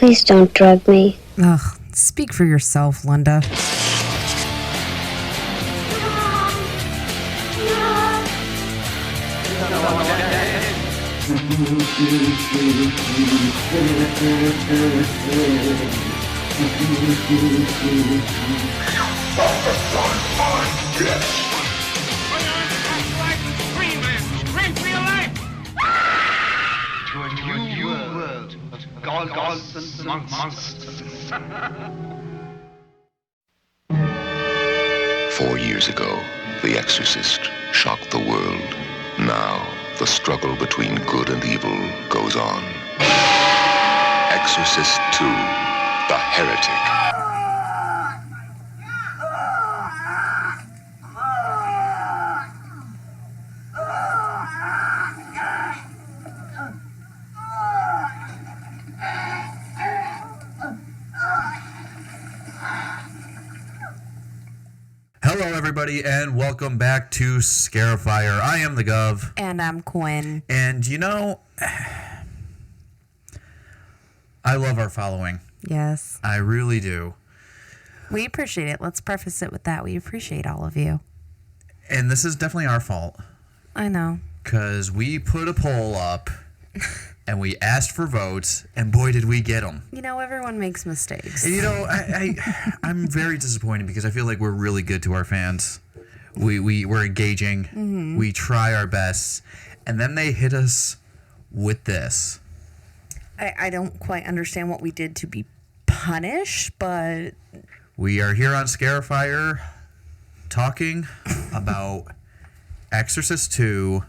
Please don't drug me. Ugh, speak for yourself, Linda. To a new world of gods and monsters. 4 years ago, The Exorcist shocked the world. Now, the struggle between good and evil goes on. Exorcist 2, The Heretic. Hello, everybody, and welcome back to Scarifyer. I am the Gov. And I'm Quinn. And, you know, I love our following. Yes. I really do. We appreciate it. Let's preface it with that. We appreciate all of you. And this is definitely our fault. I know. Because we put a poll up, and we asked for votes, and boy, did we get them. You know, everyone makes mistakes. And, you know, I'm very disappointed because I feel like we're really good to our fans. We're engaging. Mm-hmm. We try our best. And then they hit us with this. I don't quite understand what we did to be punished, but... We are here on Scarifyer talking about Exorcist 2,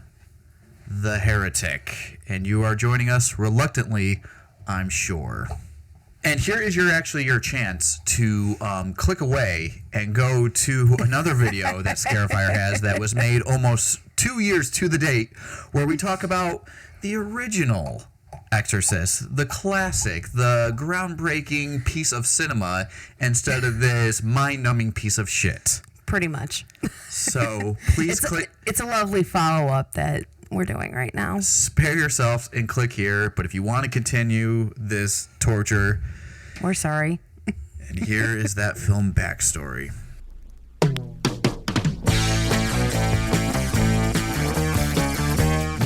The Heretic. And you are joining us reluctantly, I'm sure. And here is your chance to click away and go to another video that Scarifyer has that was made almost 2 years to the date, where we talk about the original Exorcist, the classic, the groundbreaking piece of cinema, instead of this mind-numbing piece of shit. Pretty much. So please click. It's a lovely follow-up that we're doing right now. Spare yourself and click here. But if you want to continue this torture, we're sorry. And here is that film backstory.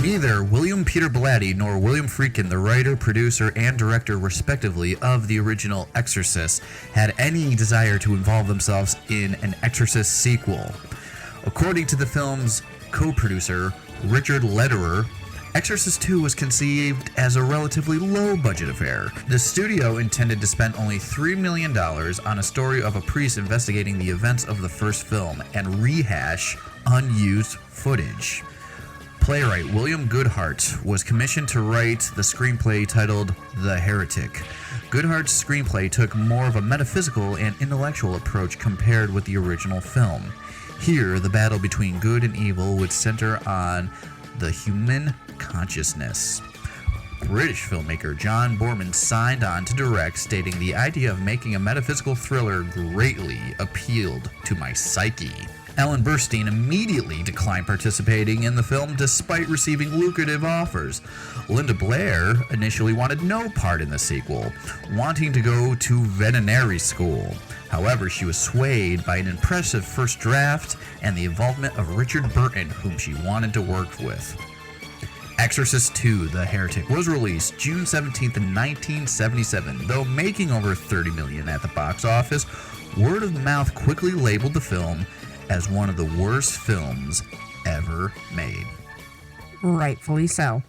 Neither William Peter Blatty nor William Friedkin, the writer, producer, and director, respectively, of the original Exorcist, had any desire to involve themselves in an Exorcist sequel. According to the film's co-producer, Richard Lederer, Exorcist 2 was conceived as a relatively low-budget affair. The studio intended to spend only $3 million on a story of a priest investigating the events of the first film and rehash unused footage. Playwright William Goodhart was commissioned to write the screenplay titled The Heretic. Goodhart's screenplay took more of a metaphysical and intellectual approach compared with the original film. Here, the battle between good and evil would center on the human consciousness. British filmmaker John Boorman signed on to direct, stating, "The idea of making a metaphysical thriller greatly appealed to my psyche." Ellen Burstyn immediately declined participating in the film despite receiving lucrative offers. Linda Blair initially wanted no part in the sequel, wanting to go to veterinary school. However, she was swayed by an impressive first draft and the involvement of Richard Burton, whom she wanted to work with. Exorcist 2, The Heretic, was released June 17th, 1977. Though making over $30 million at the box office, word of mouth quickly labeled the film as one of the worst films ever made. Rightfully so.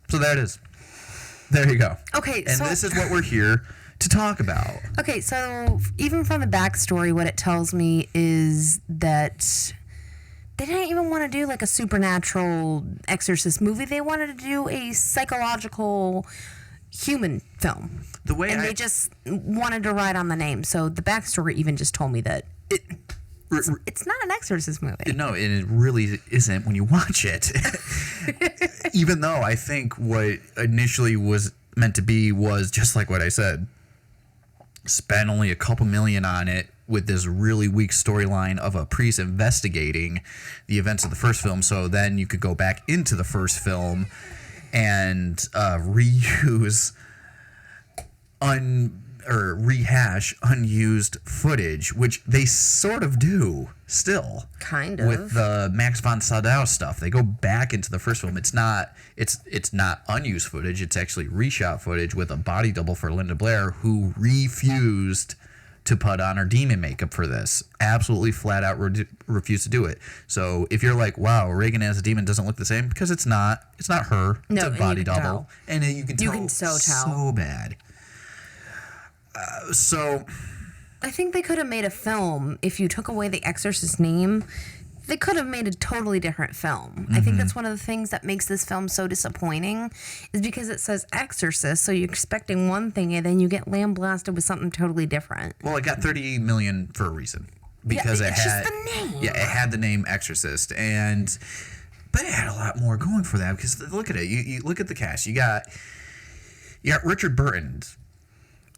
So there it is. There you go. Okay, and this is what we're here to talk about. Okay, so even from the backstory, what it tells me is that they didn't even want to do like a supernatural Exorcist movie. They wanted to do a psychological human film. They just wanted to ride on the name. So the backstory even just told me that it's not an Exorcist movie. No, and it really isn't when you watch it. Even though I think what initially was meant to be was just like what I said. Spent only a couple million on it with this really weak storyline of a priest investigating the events of the first film. So then you could go back into the first film and reuse or rehash unused footage, which they sort of do still. Kind of. With the Max von Sydow stuff. They go back into the first film. It's not unused footage. It's actually reshot footage with a body double for Linda Blair, who refused to put on her demon makeup for this. Absolutely flat out refused to do it. So if you're like, wow, Reagan as a demon doesn't look the same, because it's not her. No, it's a body double. tell. And you can tell. tell. So bad. So I think they could have made a film if you took away the Exorcist name. They could have made a totally different film. I think that's one of the things that makes this film so disappointing, is because it says Exorcist, so you're expecting one thing and then you get lambasted with something totally different. Well, it got $38 million for a reason, because it it's had just the name. Yeah, it had the name Exorcist, but it had a lot more going for that. Because look at it, you look at the cast. You got Richard Burton.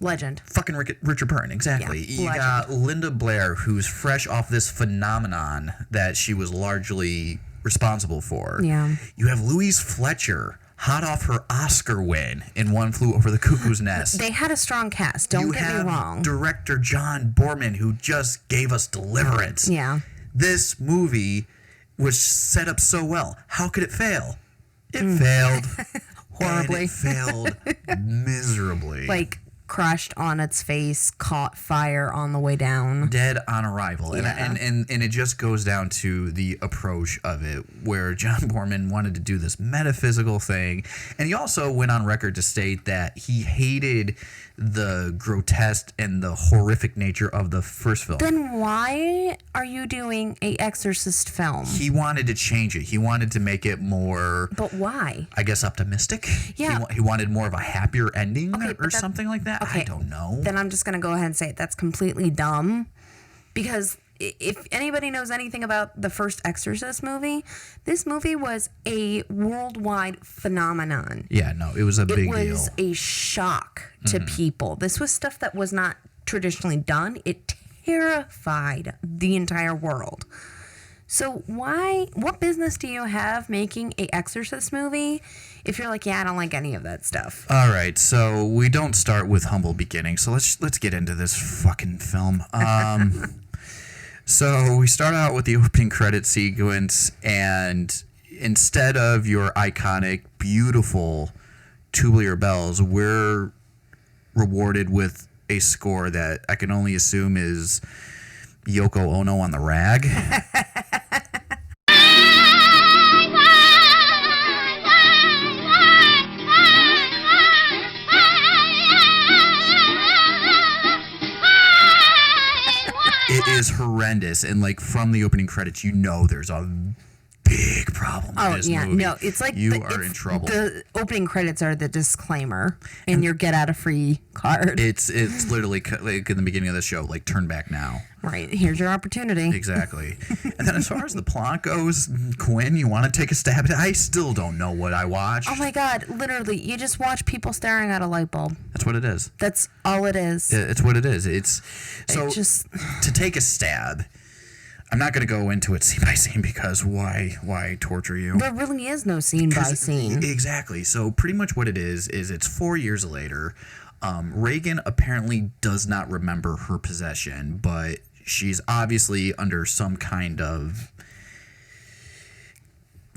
Legend. Fucking Richard Burton, exactly. Yeah, you legend. got Linda Blair, who's fresh off this phenomenon that she was largely responsible for. Yeah. You have Louise Fletcher, hot off her Oscar win in One Flew Over the Cuckoo's Nest. They had a strong cast, don't get me wrong. Director John Borman, who just gave us Deliverance. Yeah. This movie was set up so well. How could it fail? It failed. Horribly. And it failed miserably. Like, crashed on its face, caught fire on the way down. Dead on arrival. Yeah. And it just goes down to the approach of it, where John Borman wanted to do this metaphysical thing. And he also went on record to state that he hated the grotesque and the horrific nature of the first film. Then why are you doing a Exorcist film? He wanted to change it. He wanted to make it more, But why? I guess, optimistic. Yeah. He wanted more of a happier ending Okay, or but something like that. okay, I don't know. Then I'm just going to go ahead and say it. That's completely dumb. Because if anybody knows anything about the first Exorcist movie, this movie was a worldwide phenomenon. Yeah, no, it was a big It deal. was a shock to people. This was stuff that was not traditionally done. It terrified the entire world. So what business do you have making a Exorcist movie if you're like, yeah, I don't like any of that stuff? All right, so we don't start with humble beginnings. So let's get into this fucking film. So we start out with the opening credit sequence, and instead of your iconic, beautiful tubular bells, we're rewarded with a score that I can only assume is Yoko Ono on the rag. It is horrendous, and like from the opening credits, you know there's a big problem with this movie. No, it's like you are in trouble. The opening credits are the disclaimer and your get out of free card. It's literally like in the beginning of the show, like turn back now. Right, here's your opportunity. Exactly. And then as far as the plot goes, Quinn, you want to take a stab at it? I still don't know what I watched. Oh my God, literally, you just watch people staring at a light bulb. That's what it is. That's all it is. It's what it is. It's so just to take a stab. I'm not going to go into it scene by scene because why torture you? There really is no scene by scene. Exactly. So pretty much what it is it's 4 years later. Reagan apparently does not remember her possession, but she's obviously under some kind of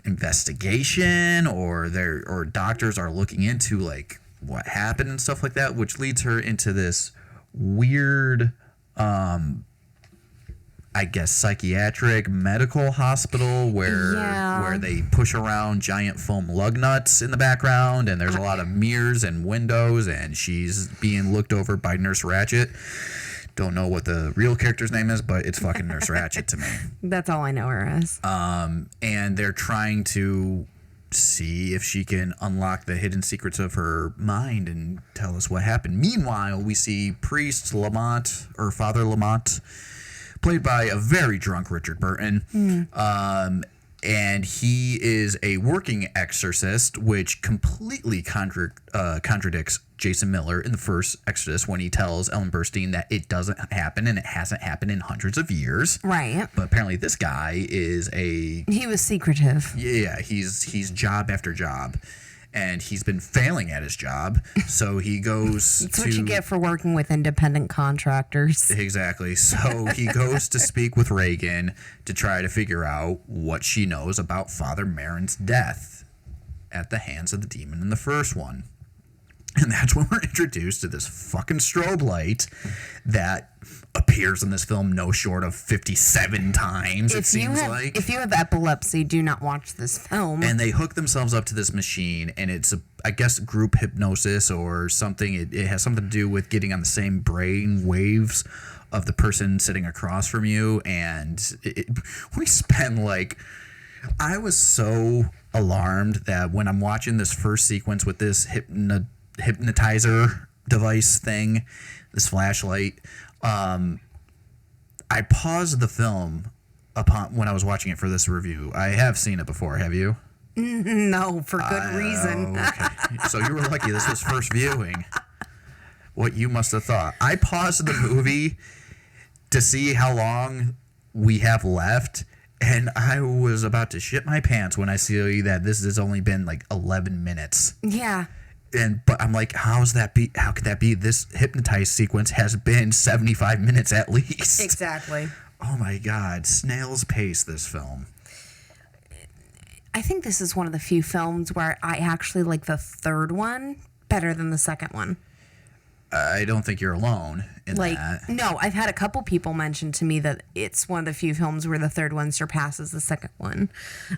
investigation, or doctors are looking into like what happened and stuff like that, which leads her into this weird I guess psychiatric medical hospital where they push around giant foam lug nuts in the background, and there's a lot of mirrors and windows, and she's being looked over by Nurse Ratched. Don't know what the real character's name is, but it's fucking Nurse Ratched to me. That's all I know her as. And they're trying to see if she can unlock the hidden secrets of her mind and tell us what happened. Meanwhile, we see Priest Lamont, or Father Lamont, played by a very drunk Richard Burton. And he is a working exorcist, which completely contradicts Jason Miller in the first Exorcist when he tells Ellen Burstyn that it doesn't happen and it hasn't happened in hundreds of years. Right. But apparently this guy is He was secretive. he's job after job. and he's been failing at his job. So he goes That's what you get for working with independent contractors. Exactly. So he goes to speak with Reagan to try to figure out what she knows about Father Merrin's death at the hands of the demon in the first one. And that's when we're introduced to this fucking strobe light that appears in this film no short of 57 times, it seems like. If you have epilepsy, do not watch this film. And they hook themselves up to this machine, and it's, I guess, group hypnosis or something. It has something to do with getting on the same brain waves of the person sitting across from you. And we spend, like... I was so alarmed that when I'm watching this first sequence with this hypnotizer device thing, this flashlight, I paused the film when I was watching it for this review. I have seen it before. Have you? No, for good reason. Okay. So you were lucky this was first viewing. What you must have thought. I paused the movie to see how long we have left, and I was about to shit my pants when I see that this has only been like 11 minutes. Yeah. But I'm like, how could that be? This hypnotized sequence has been 75 minutes at least. Exactly. Oh my God, snail's pace, this film. I think this is one of the few films where I actually like the third one better than the second one. I don't think you're alone in that. No, I've had a couple people mention to me that it's one of the few films where the third one surpasses the second one.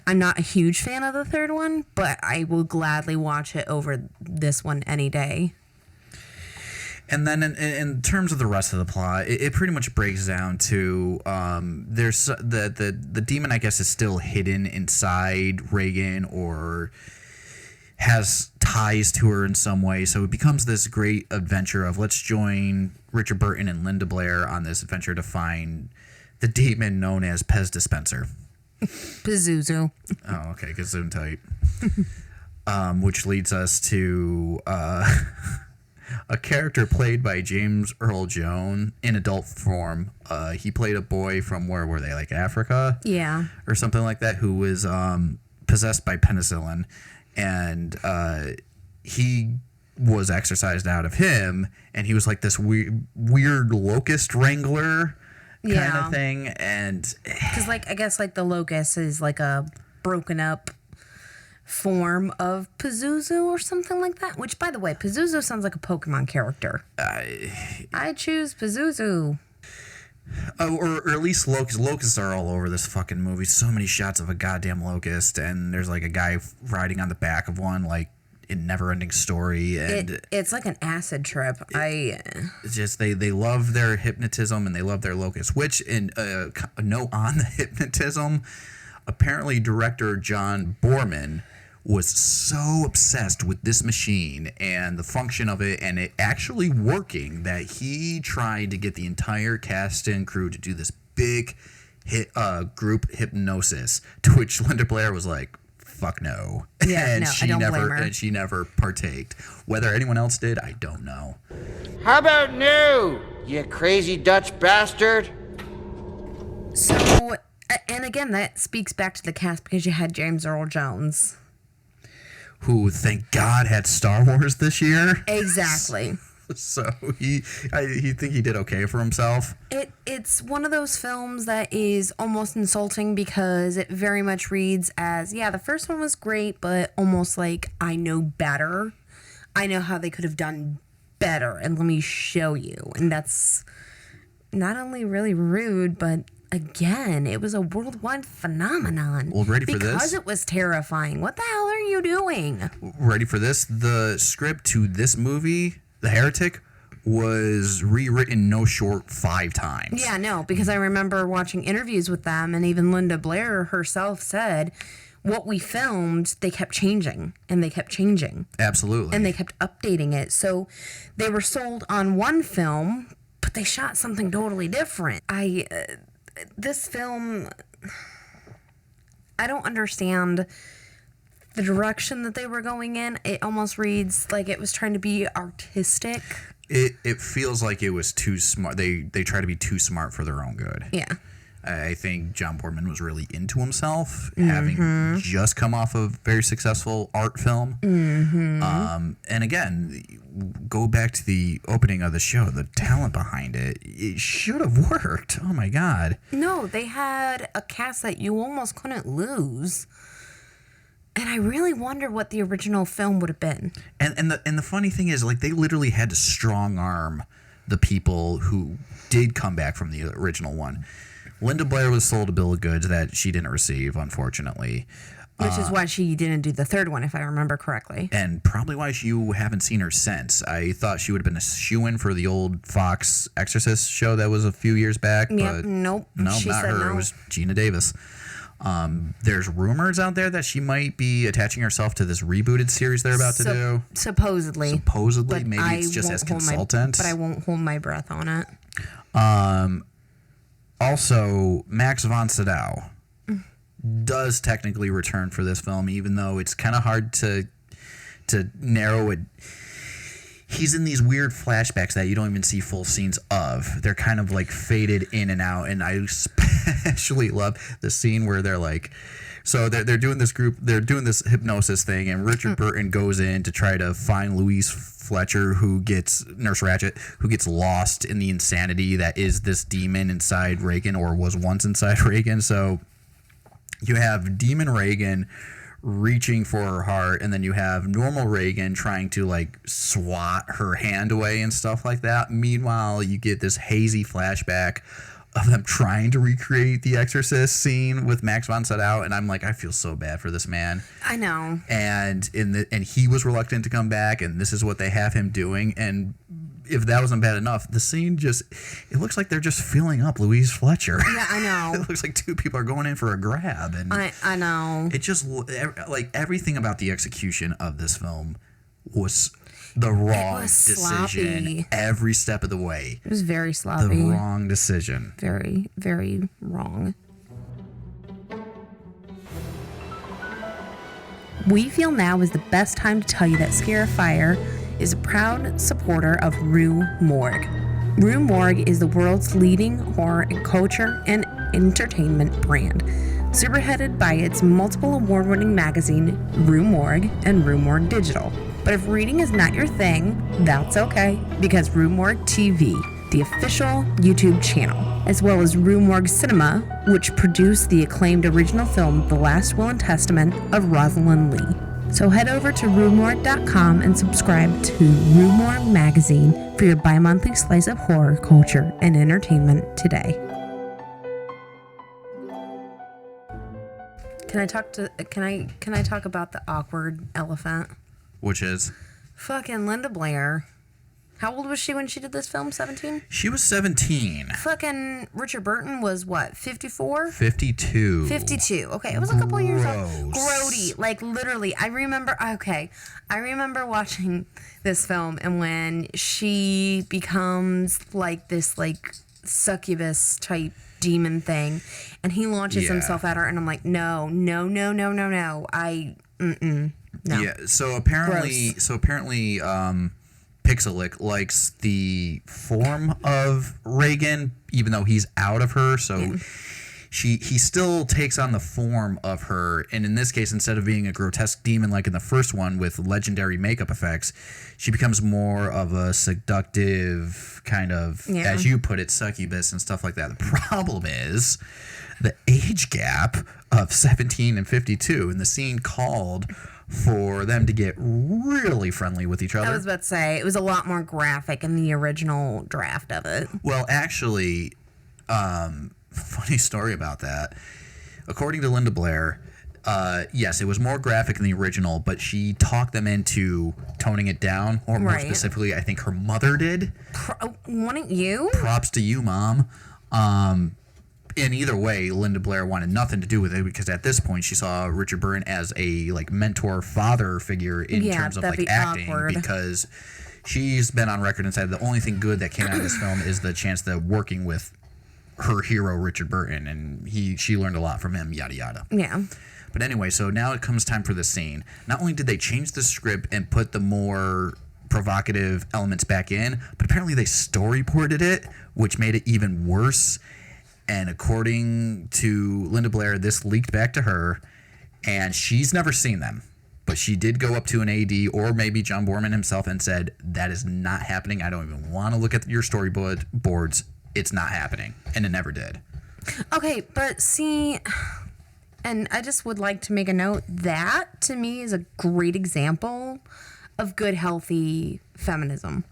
I'm not a huge fan of the third one, but I will gladly watch it over this one any day. And then in terms of the rest of the plot, it pretty much breaks down to there's the demon, I guess, is still hidden inside Reagan or has ties to her in some way. So it becomes this great adventure of let's join Richard Burton and Linda Blair on this adventure to find the demon known as Pez Dispenser. Pazuzu. Oh, okay, Gesundheit. Which leads us to a character played by James Earl Jones in adult form. He played a boy from, where were they, like Africa? Yeah. Or something like that, who was possessed by penicillin. And he was exorcised out of him, and he was like this weird locust wrangler kind of thing. And because, like, I guess like the locust is like a broken up form of Pazuzu or something like that. Which, by the way, Pazuzu sounds like a Pokemon character. I choose Pazuzu. Or at least locusts. Locusts are all over this fucking movie. So many shots of a goddamn locust, and there's like a guy riding on the back of one, like in Never Ending Story. And it's like an acid trip. It's just they love their hypnotism and they love their locusts. Which, in a note on the hypnotism, apparently director John Borman was so obsessed with this machine and the function of it and it actually working that he tried to get the entire cast and crew to do this big group hypnosis, to which Linda Blair was like, fuck no. Yeah, and no, she I don't never blame her. and she never partaked. Whether anyone else did, I don't know. How about no, you crazy Dutch bastard? So, and again, that speaks back to the cast because you had James Earl Jones. Who, thank God, had Star Wars this year. Exactly. So he think he did okay for himself. It's one of those films that is almost insulting because it very much reads as, yeah, the first one was great, but almost like, I know better. I know how they could have done better, and let me show you. And that's not only really rude, but again, it was a worldwide phenomenon. Well, ready for this? Because it was terrifying. What the hell are you doing? Ready for this? The script to this movie, The Heretic, was rewritten no short 5 times. Yeah, no, because I remember watching interviews with them, and even Linda Blair herself said, what we filmed, they kept changing, and they kept changing. Absolutely. And they kept updating it. So they were sold on one film, but they shot something totally different. This film, I don't understand the direction that they were going in. It almost reads like it was trying to be artistic. It feels like it was too smart. They try to be too smart for their own good. Yeah. I think John Boorman was really into himself, having just come off a very successful art film. And again, go back to the opening of the show, the talent behind it. It should have worked. Oh my God. No, they had a cast that you almost couldn't lose. And I really wonder what the original film would have been. And the funny thing is, like, they literally had to strong arm the people who did come back from the original one. Linda Blair was sold a bill of goods that she didn't receive, unfortunately. Which is why she didn't do the third one, if I remember correctly. And probably why you haven't seen her since. I thought she would have been a shoo-in for the old Fox Exorcist show that was a few years back. Yep, But nope. No, She not said her. no. It was Gina Davis. There's rumors out there that she might be attaching herself to this rebooted series they're about to do. Supposedly. Supposedly, But maybe I it's just won't as hold consultant. but I won't hold my breath on it. Also, Max von Sydow does technically return for this film, even though it's kind of hard to narrow it. He's in these weird flashbacks that you don't even see full scenes of. They're kind of like faded in and out, and I especially love the scene where they're like, so they're doing this hypnosis thing, and Richard Burton goes in to try to find Louise Fletcher, Nurse Ratched, who gets lost in the insanity that is this demon inside Reagan, or was once inside Reagan. So you have Demon Reagan reaching for her heart, and then you have normal Reagan trying to like swat her hand away and stuff like that. Meanwhile, you get this hazy flashback of them trying to recreate the Exorcist scene with Max von Sydow, and I'm like, I feel so bad for this man. I know. And he was reluctant to come back, and this is what they have him doing. And if that wasn't bad enough, the scene it looks like they're just filling up Louise Fletcher. Yeah, I know. It looks like two people are going in for a grab, and I know. it just, like, everything about the execution of this film was the wrong decision sloppy. every step of the way. It was very The sloppy. wrong decision. Very, very wrong. We feel now is the best time to tell you that Scarifyer is a proud supporter of Rue Morgue. Rue Morgue is the world's leading horror and culture and entertainment brand, spearheaded by its multiple award-winning magazine, Rue Morgue and Rue Morgue Digital. But if reading is not your thing, that's okay, because Rue Morgue TV, the official YouTube channel, as well as Rue Morgue Cinema, which produced the acclaimed original film The Last Will and Testament of Rosalind Lee. So head over to RueMorgue.com and subscribe to Rue Morgue Magazine for your bi-monthly slice of horror, culture, and entertainment today. Can I talk about the awkward elephant? Which is? Fucking Linda Blair. How old was she when she did this film? 17? She was 17. Fucking Richard Burton was what, 54? 52. 52. Okay, it was a couple of years old. Gross. Grody. Like, literally. I remember watching this film, and when she becomes, like, this, like, succubus type demon thing, and he launches himself at her, and I'm like, no. No. Yeah, so apparently, Pixelic likes the form of Reagan, even though he's out of her. So he still takes on the form of her, and in this case, instead of being a grotesque demon like in the first one with legendary makeup effects, she becomes more of a seductive kind of, as you put it, succubus and stuff like that. The problem is the age gap of 17 and 52, and the scene called for them to get really friendly with each other. I was about to say, it was a lot more graphic in the original draft of it. Well, actually, funny story about that. According to Linda Blair, yes, it was more graphic than the original, but she talked them into toning it down, or more specifically, I think her mother did. Wouldn't you? Props to you, Mom. In either way, Linda Blair wanted nothing to do with it, because at this point she saw Richard Burton as a like mentor father figure in terms of like acting, awkward. because she's been on record and said the only thing good that came out of this film is the chance that working with her hero Richard Burton, and she learned a lot from him, yada yada. Yeah. But anyway, so now it comes time for the scene. Not only did they change the script and put the more provocative elements back in, but apparently they storyboarded it, which made it even worse. And according to Linda Blair, this leaked back to her, and she's never seen them. But she did go up to an AD or maybe John Boorman himself and said, that is not happening. I don't even want to look at your storyboards. It's not happening. And it never did. Okay, but see, and I just would like to make a note, that to me is a great example of good, healthy feminism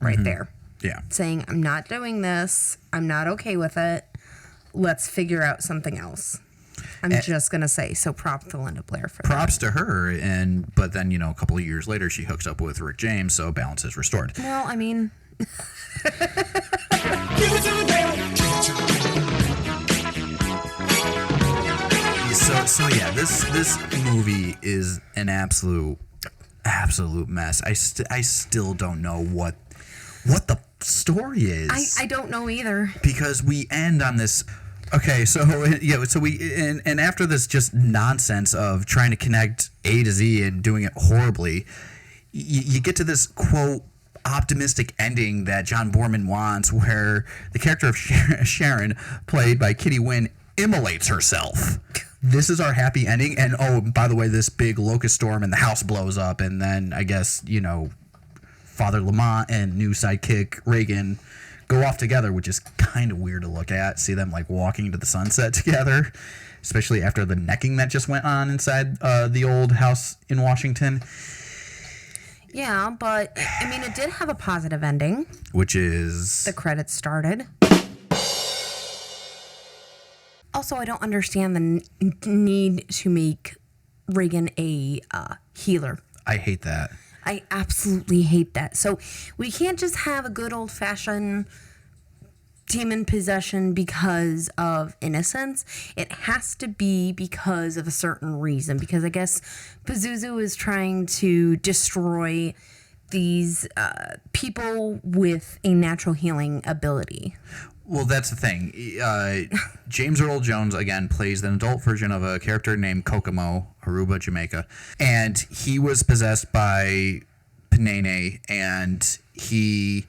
right there. Yeah. Saying, I'm not doing this. I'm not okay with it. Let's figure out something else. I'm just going to say, so props to Linda Blair for props to her. But then, a couple of years later, she hooks up with Rick James, so balance is restored. Well, I mean... So yeah, this movie is an absolute mess. I still don't know what the story is. I don't know either. Because we end on this. Okay, so and after this just nonsense of trying to connect A to Z and doing it horribly, you get to this quote optimistic ending that John Boorman wants, where the character of Sharon, played by Kitty Wynn, immolates herself. This is our happy ending, and oh, by the way, this big locust storm and the house blows up, and then I guess Father Lamont and new sidekick Reagan go off together, which is kind of weird to look at. See them like walking into the sunset together, especially after the necking that just went on inside the old house in Washington. Yeah, but I mean, it did have a positive ending, which is the credits started. Also, I don't understand the need to make Reagan a healer. I hate that. I absolutely hate that. So we can't just have a good old-fashioned demon possession because of innocence. It has to be because of a certain reason. Because I guess Pazuzu is trying to destroy these people with a natural healing ability. Well, that's the thing. James Earl Jones, again, plays an adult version of a character named Kokomo, Aruba, Jamaica. And he was possessed by Panene, and he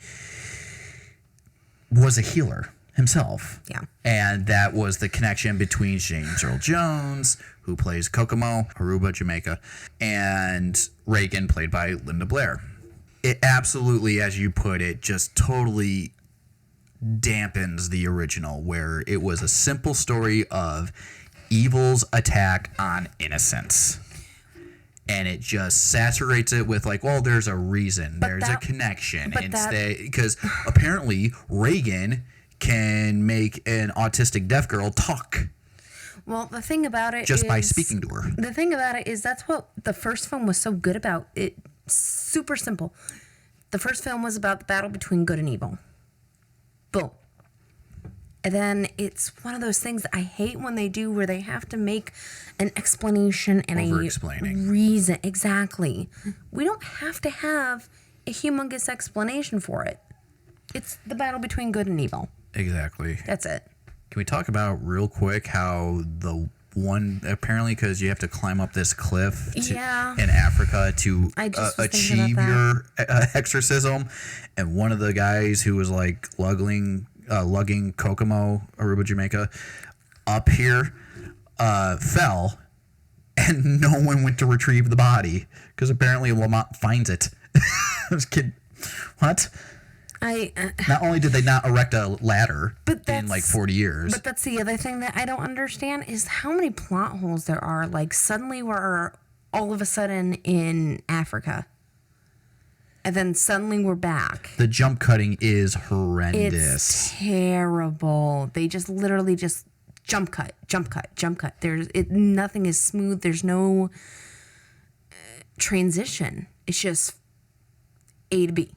was a healer himself. Yeah. And that was the connection between James Earl Jones, who plays Kokomo, Aruba, Jamaica, and Reagan, played by Linda Blair. It absolutely, as you put it, just totally dampens the original, where it was a simple story of evil's attack on innocence, and it just saturates it with like, well, there's a reason, there's a connection, instead, because apparently Reagan can make an autistic deaf girl talk. Well, the thing about it just by speaking to her. The thing about it is that's what the first film was so good about. It super simple. The first film was about the battle between good and evil. Boom. And then it's one of those things that I hate when they do, where they have to make an explanation and a reason. Exactly. We don't have to have a humongous explanation for it. It's the battle between good and evil. Exactly. That's it. Can we talk about real quick how the one, apparently because you have to climb up this cliff in Africa to achieve your exorcism, and one of the guys who was like lugging Kokomo, Aruba, Jamaica, up here fell, and no one went to retrieve the body because apparently Lamont finds it. I was kidding. What? Not only did they not erect a ladder in like 40 years. But that's the other thing that I don't understand is how many plot holes there are. Like suddenly we're all of a sudden in Africa. And then suddenly we're back. The jump cutting is horrendous. It's terrible. They just literally just jump cut. Nothing is smooth. There's no transition. It's just A to B.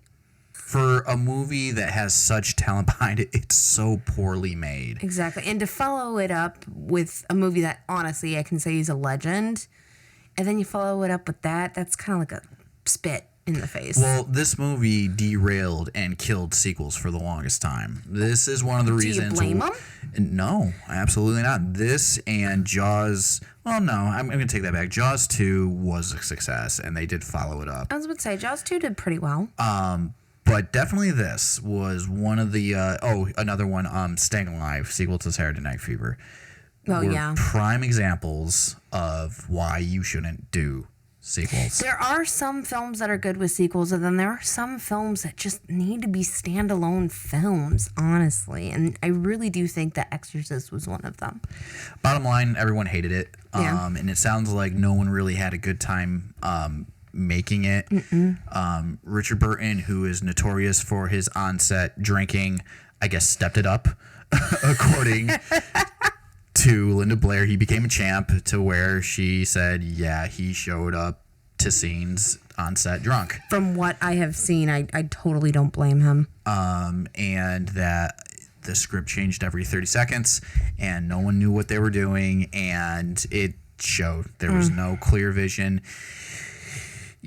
For a movie that has such talent behind it, it's so poorly made. Exactly. And to follow it up with a movie that, honestly, I can say is a legend, and then you follow it up with that's kind of like a spit in the face. Well, this movie derailed and killed sequels for the longest time. This is one of the reasons. Do you blame them? No, absolutely not. This and Jaws. Well, no, I'm going to take that back. Jaws 2 was a success, and they did follow it up. I was about to say, Jaws 2 did pretty well. But definitely this was one of the another one, Staying Alive, sequel to Saturday Night Fever. Oh, were yeah. prime examples of why you shouldn't do sequels. There are some films that are good with sequels, and then there are some films that just need to be standalone films, honestly. And I really do think that Exorcist was one of them. Bottom line, everyone hated it. Yeah. And it sounds like no one really had a good time making it. Richard Burton, who is notorious for his on-set drinking, I guess stepped it up, according to Linda Blair. He became a champ to where she said, yeah, he showed up to scenes on set drunk. From what I have seen, I totally don't blame him. And that the script changed every 30 seconds and no one knew what they were doing, and it showed. There was no clear vision.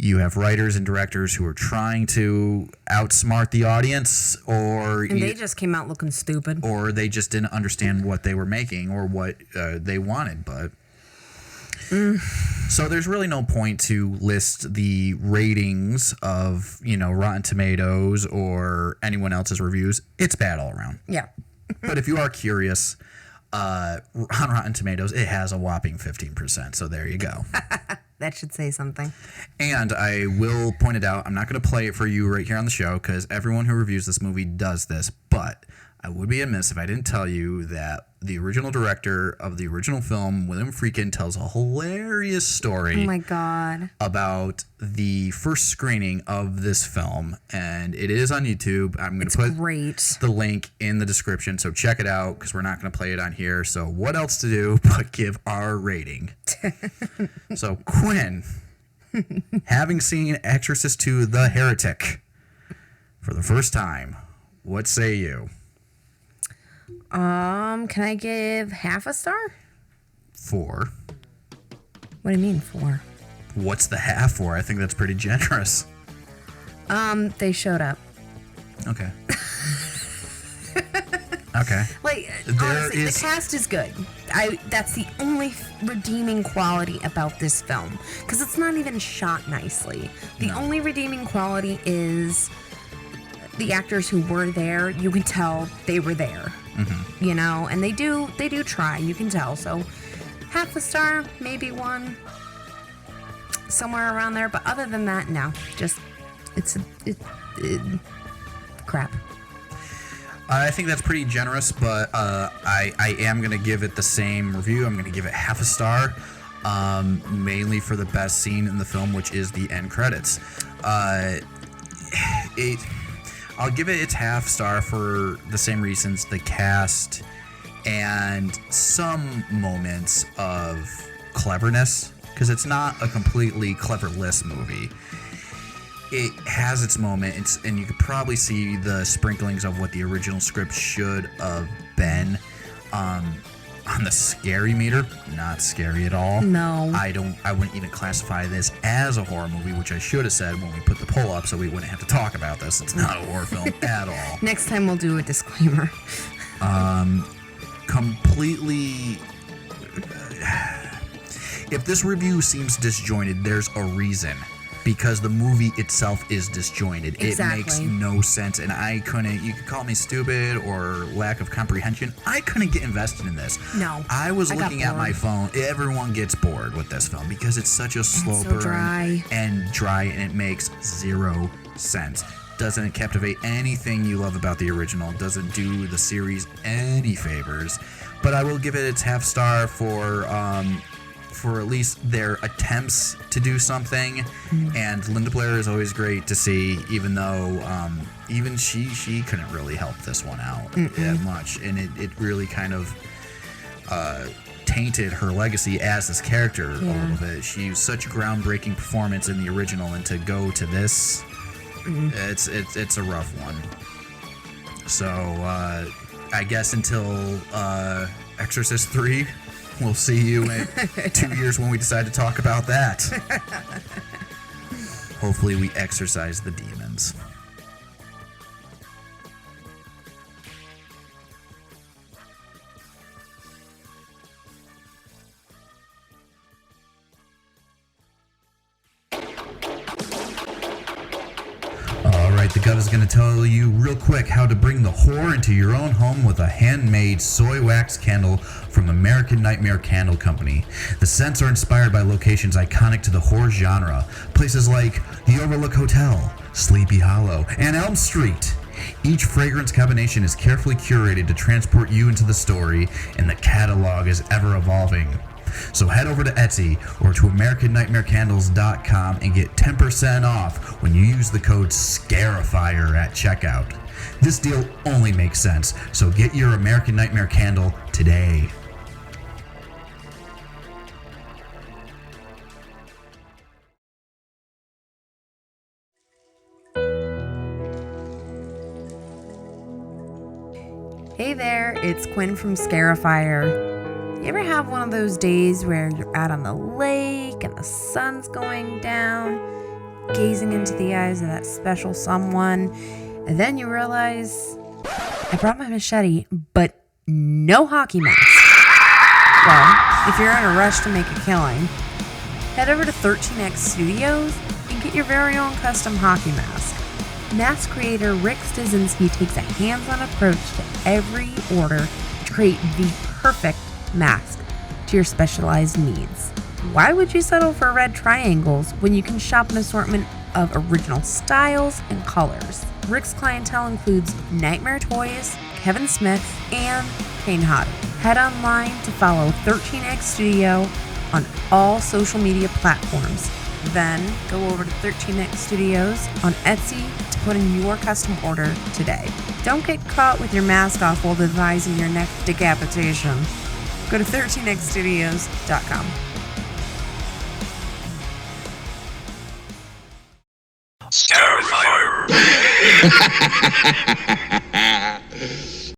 You have writers and directors who are trying to outsmart the audience, And they just came out looking stupid. or they just didn't understand what they were making or what they wanted. But so there's really no point to list the ratings of, Rotten Tomatoes or anyone else's reviews. It's bad all around. Yeah. But if you are curious, on Rotten Tomatoes, it has a whopping 15%. So there you go. That should say something. And I will point it out. I'm not going to play it for you right here on the show because everyone who reviews this movie does this. But I would be amiss if I didn't tell you that the original director of the original film, William Friedkin, tells a hilarious story Oh my God. about the first screening of this film. And it is on YouTube. I'm going to put Great. the link in the description. So check it out because we're not going to play it on here. So what else to do but give our rating? So Quinn, having seen Exorcist II: The Heretic for the first time, what say you? Can I give half a star? 4. What do you mean 4? What's the half for? I think that's pretty generous. They showed up. Okay. Okay. Like, There honestly, is- the cast is good. That's the only redeeming quality about this film. Because it's not even shot nicely. The only redeeming quality is the actors who were there. You can tell they were there. And they do try. You can tell. So half a star, maybe 1. Somewhere around there. But other than that, no. Just, it's crap. I think that's pretty generous, but I am going to give it the same review. I'm going to give it half a star, mainly for the best scene in the film, which is the end credits. I'll give it its half star for the same reasons: the cast and some moments of cleverness, because it's not a completely cleverless movie. It has its moment, and you could probably see the sprinklings of what the original script should have been. On the scary meter, not scary at all. No. I wouldn't even classify this as a horror movie, which I should have said when we put the poll up, so we wouldn't have to talk about this. It's not a horror film at all. Next time we'll do a disclaimer. Completely. If this review seems disjointed, there's a reason. Because the movie itself is disjointed. Exactly. It makes no sense, and you could call me stupid or lack of comprehension. I couldn't get invested in this. No. I was I got looking at my bored. phone. Everyone gets bored with this film because it's such a slow so burn dry. and it makes 0 sense. Doesn't captivate anything you love about the original. Doesn't do the series any favors. But I will give it its half star for at least their attempts to do something. And Linda Blair is always great to see, even though even she couldn't really help this one out that much, and it really kind of tainted her legacy as this character a little bit. She was such a groundbreaking performance in the original, and to go to this, it's a rough one. So I guess until Exorcist 3, we'll see you in 2 years when we decide to talk about that. Hopefully we exorcise the demons. All right, the Gov is going to tell you real quick how to bring the horror into your own home with a handmade soy wax candle from American Nightmare Candle Company. The scents are inspired by locations iconic to the horror genre, places like the Overlook Hotel, Sleepy Hollow, and Elm Street. Each fragrance combination is carefully curated to transport you into the story, and the catalog is ever evolving. So head over to Etsy or to AmericanNightmareCandles.com and get 10% off when you use the code Scarifyer at checkout. This deal only makes sense, so get your American Nightmare candle today. Hey there, it's Quinn from Scarifyer. You ever have one of those days where you're out on the lake and the sun's going down, gazing into the eyes of that special someone, and then you realize, I brought my machete, but no hockey mask? Well, if you're in a rush to make a killing, head over to 13X Studios and get your very own custom hockey mask. Mask creator Rick Stizinski takes a hands-on approach to every order to create the perfect mask to your specialized needs. Why would you settle for red triangles when you can shop an assortment of original styles and colors? Rick's clientele includes Nightmare Toys, Kevin Smith, and Kane Hodder. Head online to follow 13X Studio on all social media platforms. Then go over to 13X Studios on Etsy to put in your custom order today. Don't get caught with your mask off while devising your next decapitation. Go to 13xstudios.com. Scarifyer.